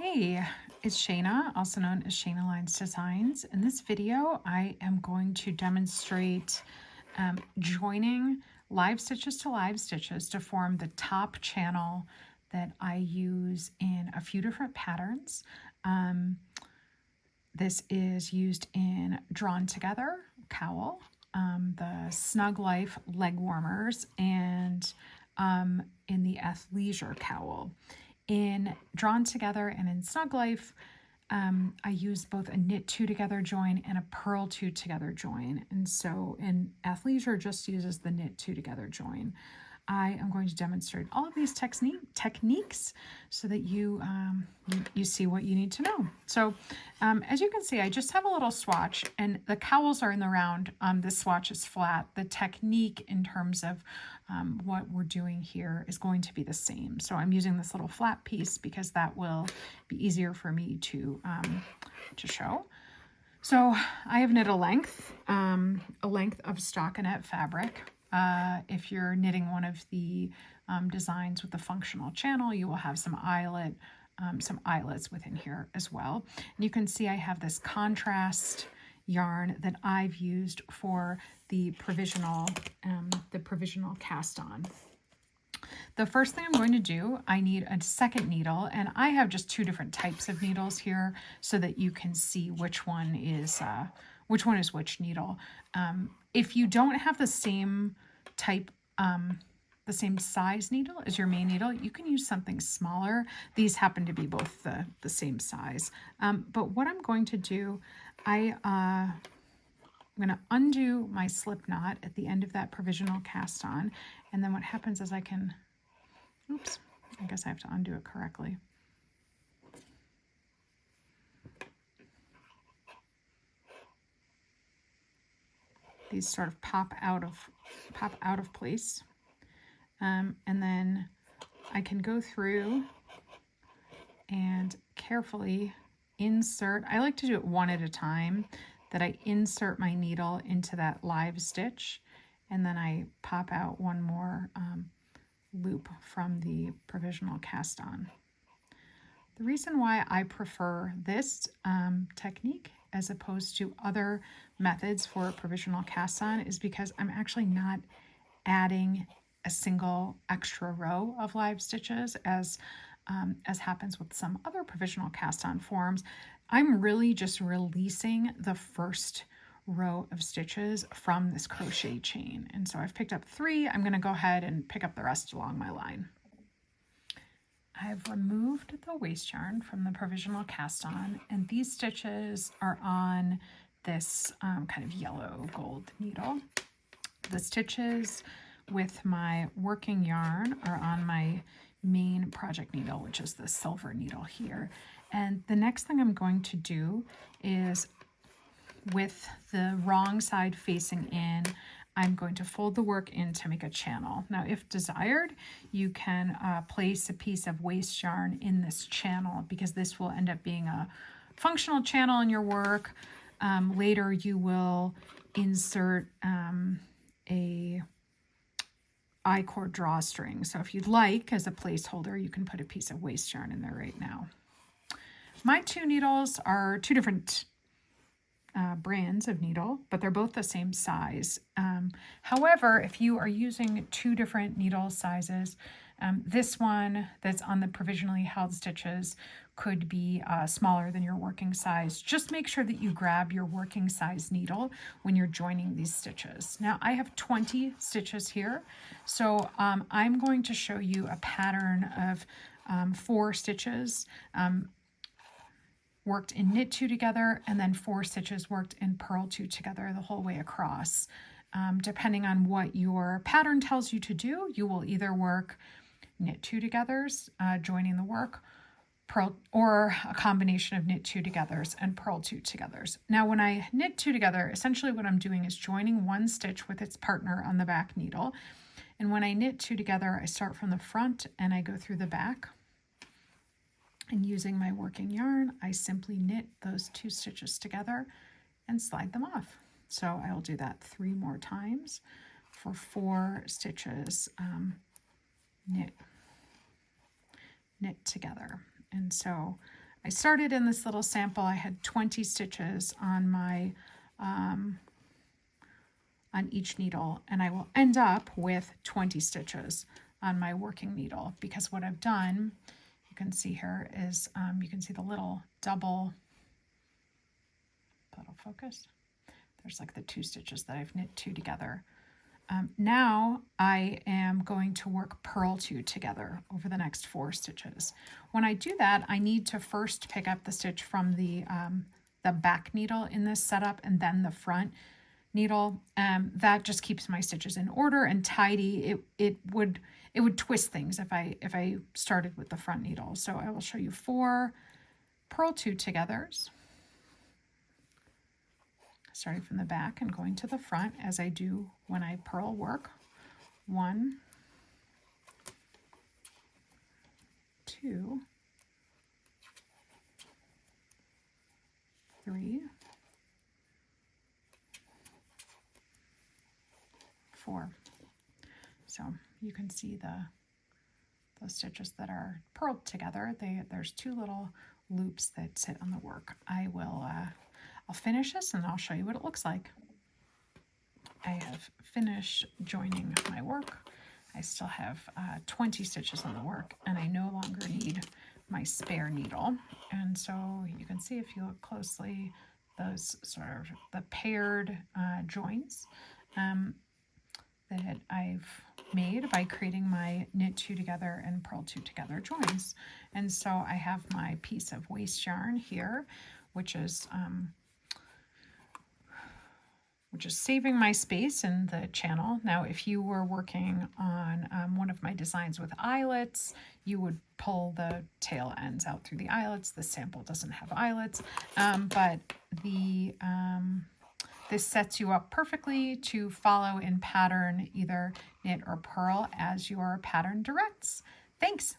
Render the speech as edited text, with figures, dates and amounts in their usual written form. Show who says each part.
Speaker 1: Hey, it's Shana, also known as Shanalines Designs. In this video, I am going to demonstrate joining live stitches to form the top channel that I use in a few different patterns. This is used in Drawn Together, Cowl, the Snug Life leg warmers, and in the Athleisure Cowl. In Drawn Together and in Snug Life, I use both a knit two together join and a purl two together join. And so in Athleisure just uses the knit two together join. I am going to demonstrate all of these techniques so that you see what you need to know. So as you can see, I just have a little swatch, and the cowls are in the round. This swatch is flat. The technique in terms of what we're doing here is going to be the same. So I'm using this little flat piece because that will be easier for me to show. So I have knit a length of stockinette fabric. If you're knitting one of the designs with the functional channel, you will have some eyelets within here as well. And you can see I have this contrast yarn that I've used for the provisional cast on. The first thing I'm going to do, I need a second needle, and I have just two different types of needles here so that you can see which one is which needle. If you don't have the same type, the same size needle as your main needle, you can use something smaller. These happen to be both the same size. But what I'm going to do, I'm going to undo my slip knot at the end of that provisional cast on, and then what happens is I can, oops, I guess I have to undo it correctly. These sort of pop out of place, and then I can go through and carefully insert. I like to do it one at a time, that I insert my needle into that live stitch, and then I pop out one more loop from the provisional cast on. The reason why I prefer this technique as opposed to other methods for provisional cast on is because I'm actually not adding a single extra row of live stitches as happens with some other provisional cast on forms. I'm really just releasing the first row of stitches from this crochet chain. And so I've picked up 3. I'm going to go ahead and pick up the rest along my line. I've removed the waste yarn from the provisional cast on, and these stitches are on this kind of yellow gold needle. The stitches with my working yarn are on my main project needle, which is the silver needle here. And the next thing I'm going to do is, with the wrong side facing in, I'm going to fold the work in to make a channel. Now, if desired, you can place a piece of waste yarn in this channel, because this will end up being a functional channel in your work. Later, you will insert a I-cord drawstring. So if you'd like, as a placeholder, you can put a piece of waste yarn in there right now. My two needles are two different brands of needle, but they're both the same size. However, if you are using two different needle sizes, this one that's on the provisionally held stitches could be smaller than your working size. Just make sure that you grab your working size needle when you're joining these stitches. Now, I have 20 stitches here, so I'm going to show you a pattern of 4 stitches worked in knit 2 together, and then 4 stitches worked in purl 2 together the whole way across. Depending on what your pattern tells you to do, you will either work knit 2 togethers, joining the work, purl, or a combination of knit 2 togethers and purl 2 togethers. Now, when I knit 2 together, essentially what I'm doing is joining one stitch with its partner on the back needle. And when I knit 2 together, I start from the front and I go through the back. And using my working yarn, I simply knit those 2 stitches together and slide them off. So I'll do that 3 more times for 4 stitches knit together. And so I started in this little sample, I had 20 stitches on my on each needle, and I will end up with 20 stitches on my working needle, because what I've done, you can see here, is you can see the little double, that'll focus. There's like the 2 stitches that I've knit 2 together. Now I am going to work purl 2 together over the next 4 stitches. When I do that, I need to first pick up the stitch from the back needle in this setup and then the front needle. That just keeps my stitches in order and tidy. It would twist things if I started with the front needle. So I will show you 4 purl 2 togethers, starting from the back and going to the front as I do when I purl work. 1, 2, 3, 4. So you can see those stitches that are purled together. There's 2 little loops that sit on the work. I'll finish this and I'll show you what it looks like. I have finished joining my work. I still have 20 stitches on the work, and I no longer need my spare needle. And so you can see, if you look closely, those sort of the paired joints that I've made by creating my knit 2 together and purl 2 together joins. And so I have my piece of waste yarn here, which is saving my space in the channel. Now, if you were working on one of my designs with eyelets, you would pull the tail ends out through the eyelets. This sample doesn't have eyelets, but this sets you up perfectly to follow in pattern, either knit or purl, as your pattern directs. Thanks.